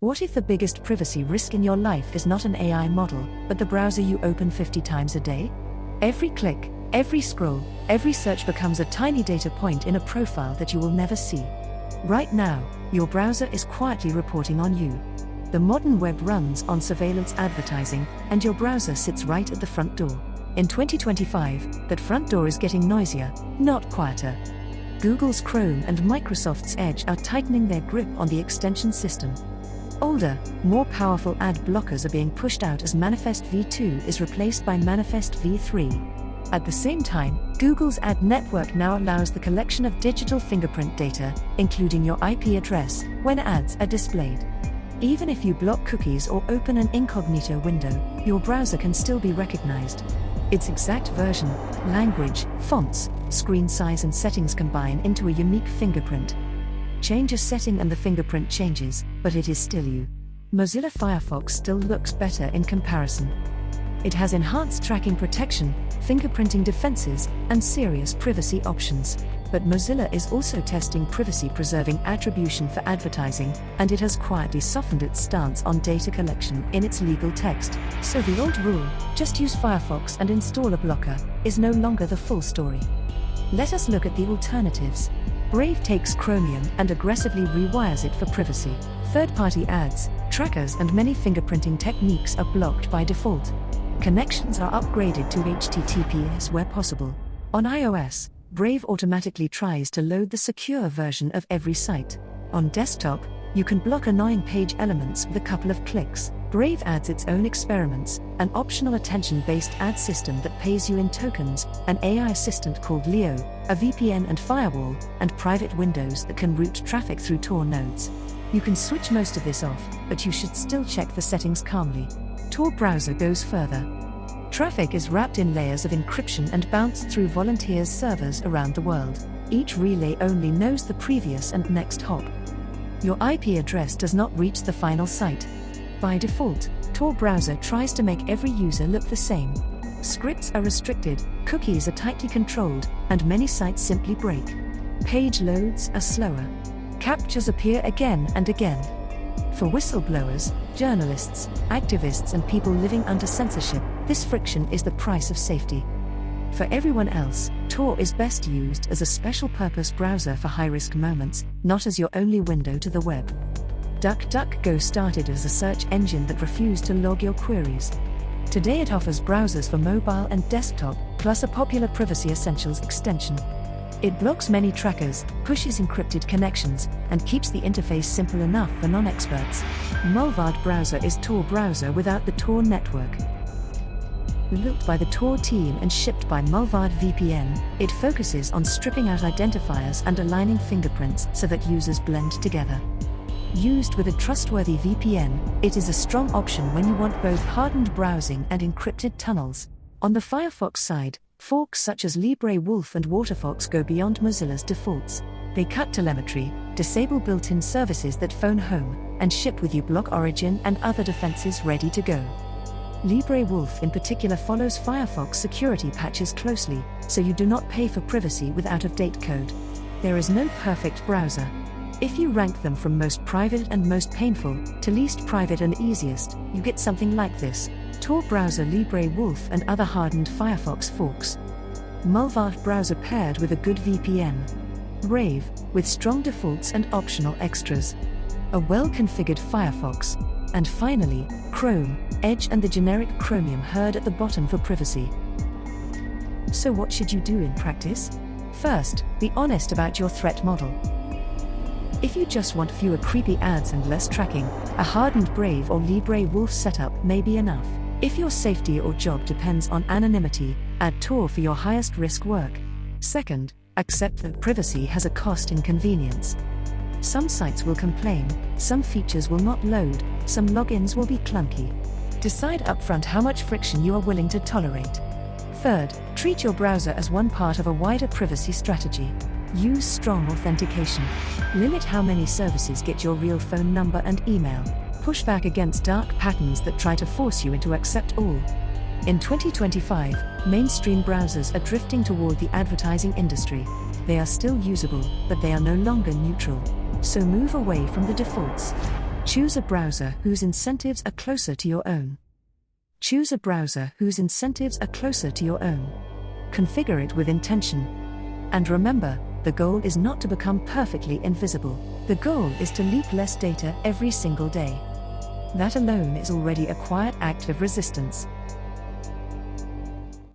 What if the biggest privacy risk in your life is not an AI model, but the browser you open 50 times a day? Every click, every scroll, every search becomes a tiny data point in a profile that you will never see. Right now, your browser is quietly reporting on you. The modern web runs on surveillance advertising, and your browser sits right at the front door. In 2025, that front door is getting noisier, not quieter. Google's Chrome and Microsoft's Edge are tightening their grip on the extension system. Older, more powerful ad blockers are being pushed out as Manifest v2 is replaced by Manifest v3. At the same time, Google's ad network now allows the collection of digital fingerprint data, including your IP address, when ads are displayed. Even if you block cookies or open an incognito window, your browser can still be recognized. Its exact version, language, fonts, screen size and settings combine into a unique fingerprint. Change a setting and the fingerprint changes, but it is still you. Mozilla Firefox still looks better in comparison. It has enhanced tracking protection, fingerprinting defenses, and serious privacy options. But Mozilla is also testing privacy-preserving attribution for advertising, and it has quietly softened its stance on data collection in its legal text. So the old rule, just use Firefox and install a blocker, is no longer the full story. Let us look at the alternatives. Brave takes Chromium and aggressively rewires it for privacy. Third-party ads, trackers and many fingerprinting techniques are blocked by default. Connections are upgraded to HTTPS where possible. On iOS, Brave automatically tries to load the secure version of every site. On desktop, you can block annoying page elements with a couple of clicks. Brave adds its own experiments, an optional attention-based ad system that pays you in tokens, an AI assistant called Leo, a VPN and firewall, and private windows that can route traffic through Tor nodes. You can switch most of this off, but you should still check the settings calmly. Tor browser goes further. Traffic is wrapped in layers of encryption and bounced through volunteers' servers around the world. Each relay only knows the previous and next hop. Your IP address does not reach the final site. By default, Tor browser tries to make every user look the same. Scripts are restricted, cookies are tightly controlled, and many sites simply break. Page loads are slower. Captchas appear again and again. For whistleblowers, journalists, activists and people living under censorship, this friction is the price of safety. For everyone else, Tor is best used as a special-purpose browser for high-risk moments, not as your only window to the web. DuckDuckGo started as a search engine that refused to log your queries. Today it offers browsers for mobile and desktop, plus a popular Privacy Essentials extension. It blocks many trackers, pushes encrypted connections, and keeps the interface simple enough for non-experts. Mullvad browser is Tor browser without the Tor network. Built by the Tor team and shipped by Mullvad VPN, it focuses on stripping out identifiers and aligning fingerprints so that users blend together. Used with a trustworthy VPN, it is a strong option when you want both hardened browsing and encrypted tunnels. On the Firefox side, forks such as LibreWolf and Waterfox go beyond Mozilla's defaults. They cut telemetry, disable built-in services that phone home, and ship with you block origin and other defenses ready to go. LibreWolf in particular follows Firefox security patches closely, so you do not pay for privacy with out-of-date code. There is no perfect browser. If you rank them from most private and most painful to least private and easiest, you get something like this: Tor browser, LibreWolf and other hardened Firefox forks. Mullvad browser paired with a good VPN. Brave, with strong defaults and optional extras. A well-configured Firefox. And finally, Chrome, Edge and the generic Chromium herd at the bottom for privacy. So what should you do in practice? First, be honest about your threat model. If you just want fewer creepy ads and less tracking, a hardened Brave or LibreWolf setup may be enough. If your safety or job depends on anonymity, add Tor for your highest risk work. Second, accept that privacy has a cost in convenience. Some sites will complain, some features will not load, some logins will be clunky. Decide upfront how much friction you are willing to tolerate. Third, treat your browser as one part of a wider privacy strategy. Use strong authentication. Limit how many services get your real phone number and email. Push back against dark patterns that try to force you to accept all. In 2025, mainstream browsers are drifting toward the advertising industry. They are still usable, but they are no longer neutral. So move away from the defaults. Choose a browser whose incentives are closer to your own. Choose a browser whose incentives are closer to your own. Configure it with intention. And remember, the goal is not to become perfectly invisible. The goal is to leak less data every single day. That alone is already a quiet act of resistance.